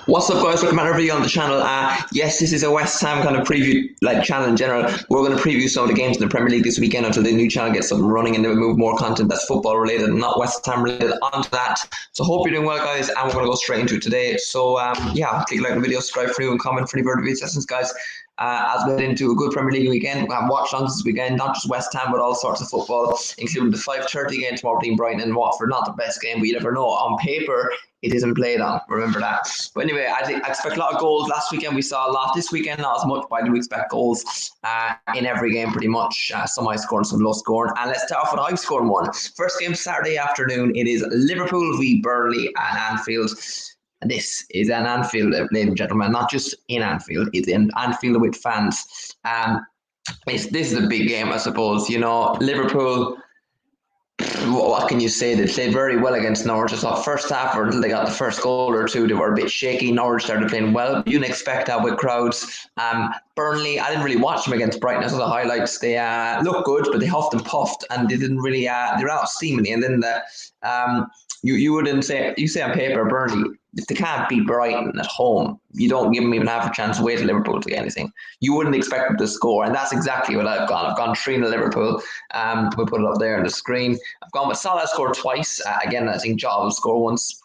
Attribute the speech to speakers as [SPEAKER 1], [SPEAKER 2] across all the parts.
[SPEAKER 1] What's up, guys? Welcome to another video on the channel. Yes, this is a West Ham kind of preview channel in general. We're going to preview some of the games in the Premier League this weekend until the new channel gets something running and then we move more content that's football related and not West Ham related onto that. So hope you're doing well, guys, and we're going to go straight into it today. So yeah, click like the video, subscribe for new and comment for any further video sessions, guys. As we head into a good Premier League weekend, we have watch-alongs this weekend, not just West Ham, but all sorts of football, including the 5:30 game tomorrow between Brighton and Watford. Not the best game, but you never know. On paper, it isn't played on. Remember that. But anyway, I expect a lot of goals. Last weekend, we saw a lot. This weekend, not as much, but I do expect goals in every game pretty much. Some high scoring, some low scoring. And let's start off with a high scoring one. First game, Saturday afternoon. It is Liverpool v Burnley at Anfield. And this is an Anfield, ladies and gentlemen, not just in Anfield. It's in Anfield with fans. This is a big game, I suppose. You know, Liverpool, what can you say? They played very well against Norwich. I thought first half, or until they got the first goal or two, they were a bit shaky. Norwich started playing well. You can expect that with crowds. Burnley, I didn't really watch them against Brighton. I saw the highlights. They looked good, but they huffed and puffed, and they didn't really. They were out steaming. And then you wouldn't say, you say on paper, Burnley, if they can't beat Brighton at home, you don't give them even half a chance to wait to Liverpool to get anything. You wouldn't expect them to score, and that's exactly what I've gone. I've gone 3-0 Liverpool. We'll put it up there on the screen. I've gone with Salah scored twice. Again, I think Jota will score once.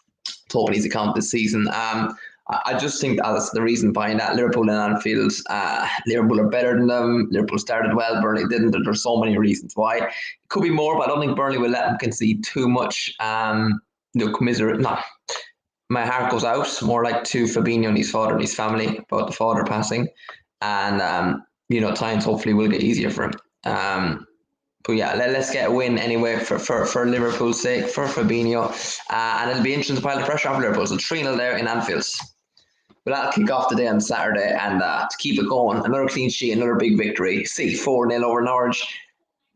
[SPEAKER 1] Hoping he's account this season. I just think that's the reason behind that. Liverpool and Anfield, Liverpool are better than them. Liverpool started well, Burnley didn't. There's so many reasons why. It could be more, but I don't think Burnley will let them concede too much. My heart goes out more like to Fabinho and his father and his family about the father passing. And, times hopefully will get easier for him. But yeah, let's get a win anyway for Liverpool's sake, for Fabinho. And it'll be interesting to pile the pressure on Liverpool. So 3-0 there in Anfield. But that'll kick off the day on Saturday. And to keep it going, another clean sheet, another big victory. See, 4-0 over Norwich.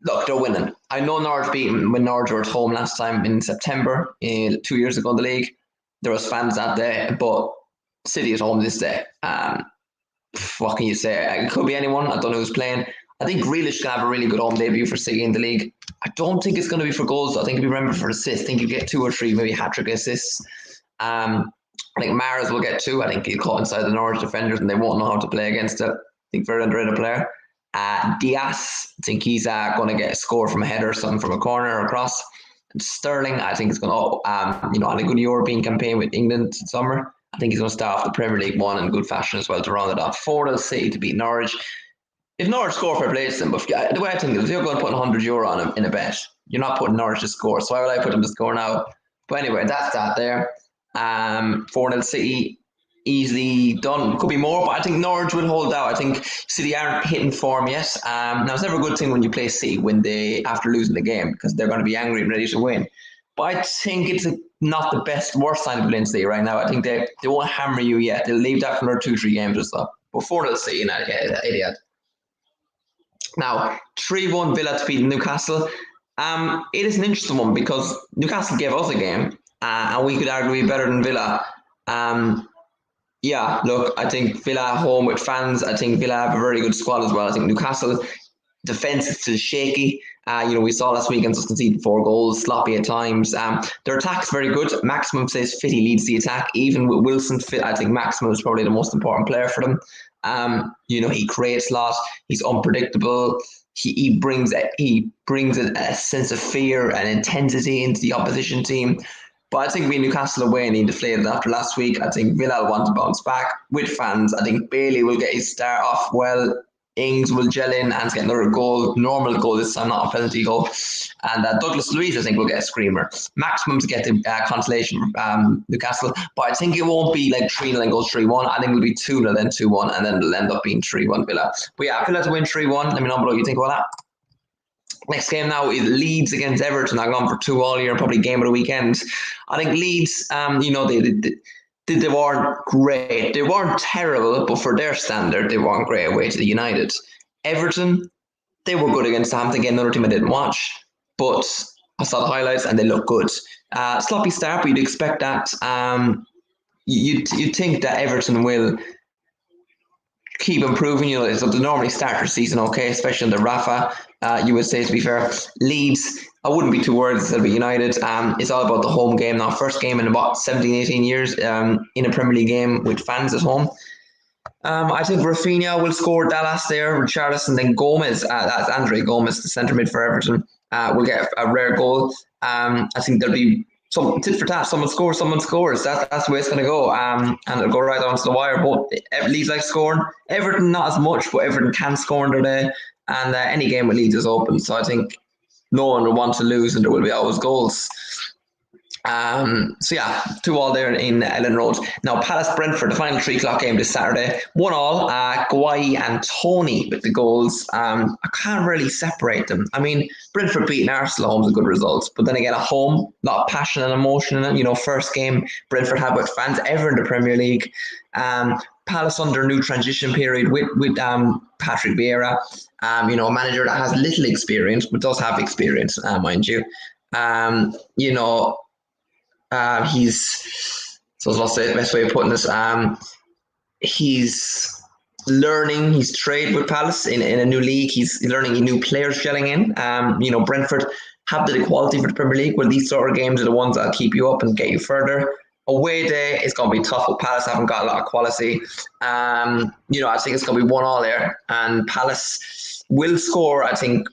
[SPEAKER 1] Look, they're winning. I know Norwich beat them when Norwich were at home last time in September, 2 years ago in the league. There was fans that day, but City is home this day. What can you say? It could be anyone. I don't know who's playing. I think Grealish can have a really good home debut for City in the league. I don't think it's going to be for goals, though. I think it'll be remembered for assists. I think he'll get 2 or 3, maybe hat-trick assists. I think Mahrez will get 2. I think he'll caught inside the Norwich defenders and they won't know how to play against it. I think very underrated player. Diaz, I think he's going to get a score from a header or something from a corner or across. And Sterling, I think he's going to, on a good European campaign with England in summer. I think he's going to start off the Premier League one in good fashion as well to round it off. 4-0 City to beat Norwich. If Norwich score fair play to them, but the way I think is if you're going to put €100 on them in a bet, you're not putting Norwich to score. So why would I put them to score now? But anyway, that's that there. 4-0 City, easily done. Could be more, but I think Norwich will hold out. I think City aren't hitting form yet. Now, it's never a good thing when you play City after losing the game because they're going to be angry and ready to win. But I think it's not the worst sign of playing City right now. I think they won't hammer you yet. They'll leave that for another 2-3 games or so. But 4-0 City, idiot. Now, 3-1 Villa to beat Newcastle. It is an interesting one because Newcastle gave us a game and we could argue be better than Villa. Yeah, look, I think Villa at home with fans. I think Villa have a very good squad as well. I think Newcastle defense is still shaky. We saw last weekend just conceded 4 goals, sloppy at times. Their attack's very good. Maximum says Fitty leads the attack. Even with Wilson fit, I think Maximum is probably the most important player for them. He creates a lot. He's unpredictable. He brings a sense of fear and intensity into the opposition team. But I think we Newcastle away and he deflated after last week. I think Villa will want to bounce back with fans. I think Bailey will get his start off well. Ings will gel in and get another goal, normal goal this time, not a penalty goal. And Douglas Luiz, I think, will get a screamer. Maximum to get the consolation from Newcastle. But I think it won't be like 3-0 and goes 3-1. I think it'll be 2-0, then 2-1, and then it'll end up being 3-1 Villa. But yeah, Villa to win 3-1. Let me know what you think about that. Next game now is Leeds against Everton. I've gone for 2 all year, probably game of the weekend. I think Leeds, they weren't great. They weren't terrible, but for their standard, they weren't great away to the United. Everton, they were good against Southampton. Again, another team I didn't watch, but I saw the highlights and they look good. Sloppy start, but you'd expect that. You'd think that Everton will keep improving. So they normally start their season okay, especially under Rafa. You would say, to be fair. Leeds, I wouldn't be too worried that they'll be United. It's all about the home game now. First game in about 17, 18 years in a Premier League game with fans at home. I think Rafinha will score Dallas there, Richarlison, then Gomez, that's Andre Gomez, the centre mid for Everton, will get a rare goal. I think there'll be some tit for tat. Someone scores. That's the way it's going to go. And it'll go right onto the wire. Both Leeds like scoring. Everton not as much, but Everton can score in their day. And any game with Leeds is open. So I think no one will want to lose, and there will be always goals. So yeah, 2-2 there in Ellen Road. Now Palace Brentford, the final 3 o'clock game this Saturday. 1-1. Guai and Tony with the goals. I can't really separate them. I mean, Brentford beating Arsenal at home is a good result, but then again at home, a lot of passion and emotion in it. You know, first game Brentford had with fans ever in the Premier League. Palace under new transition period with Patrick Vieira. You know, a manager that has little experience but does have experience, mind you. You know. What's the best way of putting this? He's learning his trade with Palace in a new league. He's learning new players gelling in. You know, Brentford have the quality for the Premier League. Well, these sort of games are the ones that'll keep you up and get you further. Away day, it's going to be tough. With Palace haven't got a lot of quality. You know, I think it's going to be 1-1 there, and Palace will score, I think,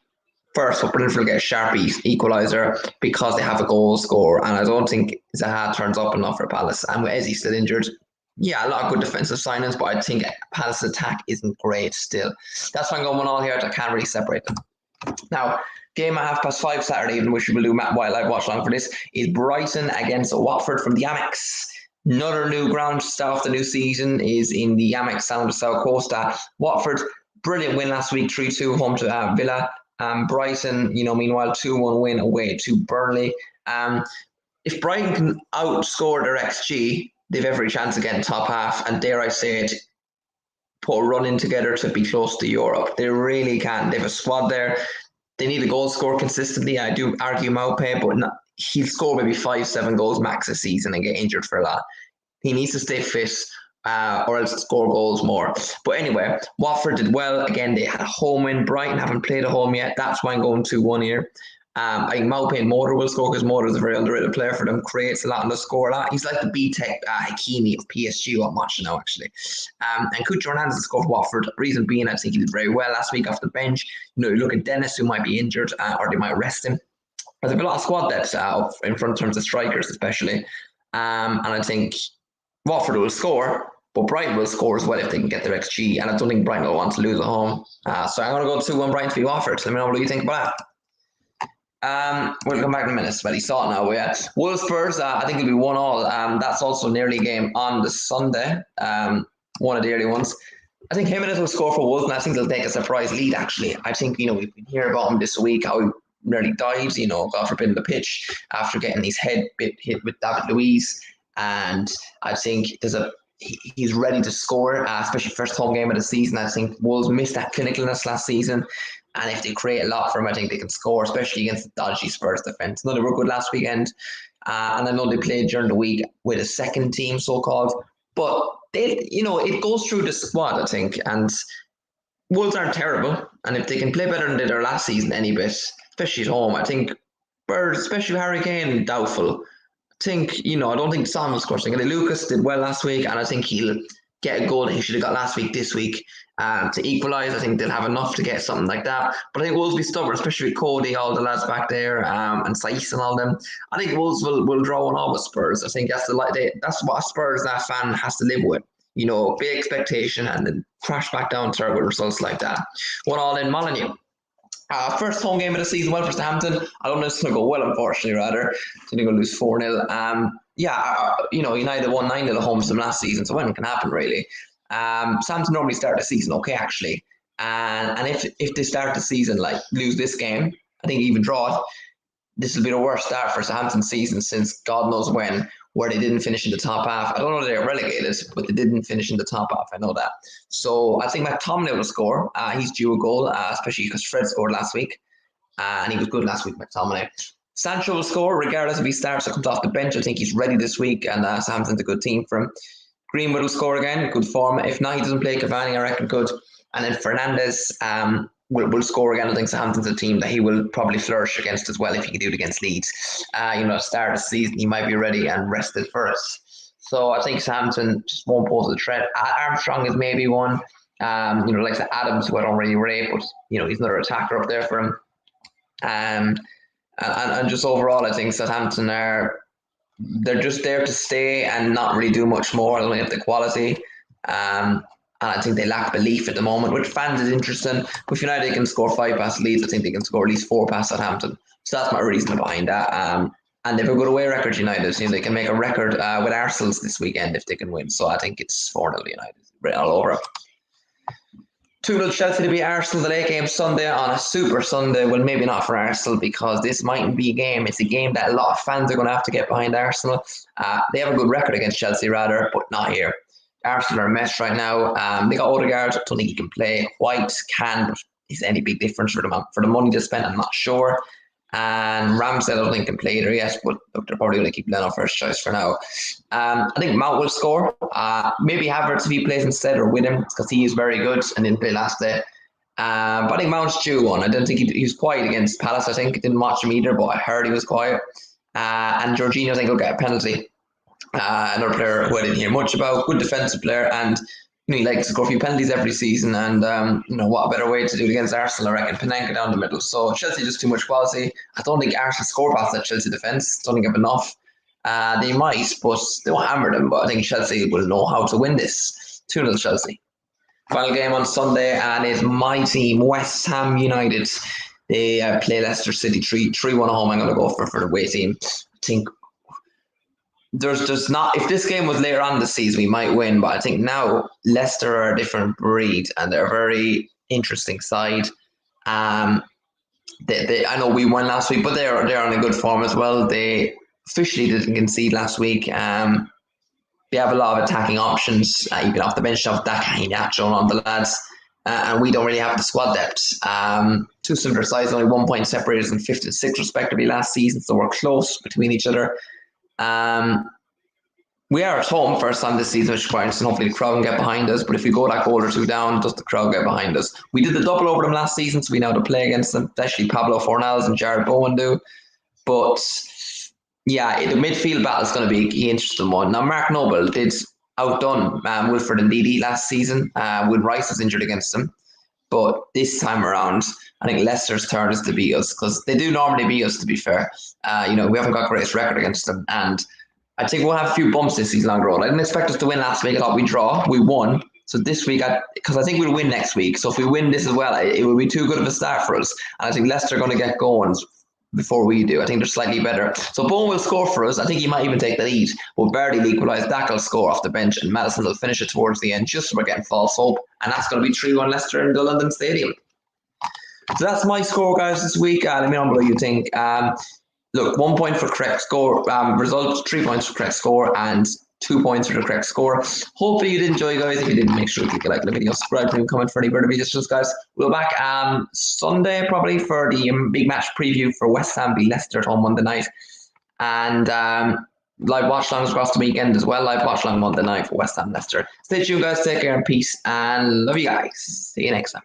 [SPEAKER 1] first, but Brentford will get a sharp equaliser because they have a goal score, and I don't think Zaha turns up enough for Palace. And with Ezzy still injured, yeah, a lot of good defensive signings, but I think Palace's attack isn't great still. That's why I'm going 1-1 here. I can't really separate them. Now, game at 5:30 Saturday evening, which we will do while I watch along for this, is Brighton against Watford from the Amex. Another new ground to start off the new season is in the Amex Sound of South Costa. Watford, brilliant win last week, 3-2 home to Villa. Brighton, you know, meanwhile, 2-1 win away to Burnley. If Brighton can outscore their XG, they've every chance of getting top half, and dare I say it, put a run in together to be close to Europe. They really can. They have a squad there. They need a goal score consistently. I do argue Maupay, but he'll score maybe 5-7 goals max a season and get injured for a lot. He needs to stay fit. Or else score goals more. But anyway, Watford did well. Again, they had a home win. Brighton haven't played a home yet. That's why I'm going 2-1 here. I think Maupay and Motor will score because Motor is a very underrated player for them. Creates a lot and does score a lot. He's like the B-Tech Hakimi of PSG I'm watching now, actually. And Cucho Hernandez scored for Watford. Reason being, I think he did very well last week off the bench. You know, you look at Dennis, who might be injured, or they might rest him. There's a lot of squad depth in front in terms of strikers, especially. And I think Watford will score. But Brighton will score as well if they can get their XG, and I don't think Brighton will want to lose at home. So I'm going to go 2-1 Brighton to be Watford. Let me know what you think about that. We'll come back in a minute. But he saw it now. Yeah. Wolves Spurs, I think it'll be 1-1. That's also an early game on the Sunday. One of the early ones. I think Jimenez will score for Wolves, and I think they'll take a surprise lead, actually. I think, you know, we've been hearing about him this week, how he nearly died, you know, God forbid, the pitch after getting his head hit with David Luiz. And I think he's ready to score, especially first home game of the season. I think Wolves missed that clinicalness last season, and if they create a lot for him, I think they can score, especially against the dodgy Spurs defence. No, they were good last weekend, and I know they played during the week with a second team, so-called, but it goes through the squad, I think, and Wolves aren't terrible, and if they can play better than they did their last season any bit, especially at home, I think Spurs, especially Harry Kane, doubtful. I don't think Son will score. I think Lucas did well last week, and I think he'll get a goal that he should have got last week this week to equalise. I think they'll have enough to get something like that. But I think Wolves will be stubborn, especially with Cody, all the lads back there, and Saiss and all them. I think Wolves will draw one off with Spurs. I think that's what a Spurs that fan has to live with. You know, big expectation and then crash back down to with results like that. 1-1 in Molineux. First home game of the season, well for Southampton. I don't know if it's going to go well, unfortunately, rather. They're going to lose 4-0. United won 9-0 at home to them last season, so when it can happen, really. Southampton normally start the season okay, actually. And if they start the season, like, lose this game, I think even draw it, this will be the worst start for Southampton's season since God knows when, where they didn't finish in the top half. I don't know if they're relegated, but they didn't finish in the top half. I know that. So I think McTominay will score. He's due a goal, especially because Fred scored last week. And he was good last week, McTominay. Sancho will score, regardless if he starts or comes off the bench. I think he's ready this week, and Southampton's a good team for him. Greenwood will score again, good form. If not, he doesn't play. Cavani, I reckon, good. And then Fernandes, will score again. I think Southampton's a team that he will probably flourish against as well if he can do it against Leeds. Start of the season, he might be ready and rested for us. So I think Southampton just won't pose a threat. Armstrong is maybe one. Like Adams, who I don't really rate, but he's another attacker up there for him. And just overall, I think Southampton they're just there to stay and not really do much more. I don't have the quality. And I think they lack belief at the moment, which fans is interesting. If United can score 5 past Leeds, I think they can score at least 4 past Southampton. So that's my reason behind that. And they've a good away record, United. So they can make a record with Arsenal this weekend if they can win. So I think it's 4-0 United, right all over it. 2-0 Chelsea to beat Arsenal, the late game Sunday on a super Sunday. Well, maybe not for Arsenal because this mightn't be a game. It's a game that a lot of fans are going to have to get behind Arsenal. They have a good record against Chelsea, rather, but not here. Arsenal are a mess right now. They got Odegaard. I don't think he can play. White can, but is any big difference for the money they spent? I'm not sure. And Ramsdale, I don't think can play either yet, but look, they're probably going to keep Leno first choice for now. I think Mount will score. Maybe Havertz if he plays instead or with him because he is very good and didn't play last day. But I think Mount's due one. I don't think he was quiet against Palace. I think didn't watch him either, but I heard he was quiet. And Jorginho, I think, will get a penalty. Another player who I didn't hear much about, good defensive player, and he likes to score a few penalties every season. And what a better way to do it against Arsenal? I reckon Panenka down the middle. So Chelsea just too much quality. I don't think Arsenal score past that Chelsea defense. Don't think they have enough. They might, but they won't hammer them. But I think Chelsea will know how to win this. 2-0 Chelsea. Final game on Sunday, and it's my team, West Ham United. They play Leicester City 3-1 at home. I'm going to go for the away team. I think there's just not, if this game was later on this season, we might win, but I think now Leicester are a different breed and they're a very interesting side. I know we won last week, but they're on a good form as well. They officially didn't concede last week. They have a lot of attacking options, even off the bench, off that Nacho on the lads, and we don't really have the squad depth. Two similar sides, only 1 point separated in 5th and 6th respectively last season, so we're close between each other. We are at home first time this season, which is quite interesting. Hopefully the crowd can get behind us, but if we go that goal or two down, does the crowd get behind us? We did the double over them last season, so we know to play against them, especially Pablo Fornals and Jared Bowen do. But yeah, the midfield battle is going to be an interesting one. Now Mark Noble did outdone Wilfred and Ndidi last season when Rice was injured against them. But this time around, I think Leicester's turn is to beat us because they do normally beat us, to be fair. We haven't got a great record against them. And I think we'll have a few bumps this season on the road. I didn't expect us to win last week. I thought we'd draw. We won. So this week, because I think we'll win next week. So if we win this as well, it will be too good of a start for us. And I think Leicester are going to get going before we do. I think they're slightly better. So Bowen will score for us. I think he might even take the lead. But Bardi will equalise. Dak will score off the bench. And Madison will finish it towards the end just so we're getting false hope. And that's going to be 3-1 Leicester in the London Stadium. So that's my score, guys, this week. Let me know what you think. Look, 1 point for correct score result, 3 points for correct score, and 2 points for the correct score. Hopefully you did enjoy, guys. If you did, make sure to click a like on the video, subscribe, and comment for any further videos, guys. We'll be back Sunday probably for the big match preview for West Ham v Leicester at home Monday night, and live watch longs across the weekend as well. Live watch long Monday night for West Ham Leicester. Stay tuned, guys. Take care and peace, and love you guys. See you next time.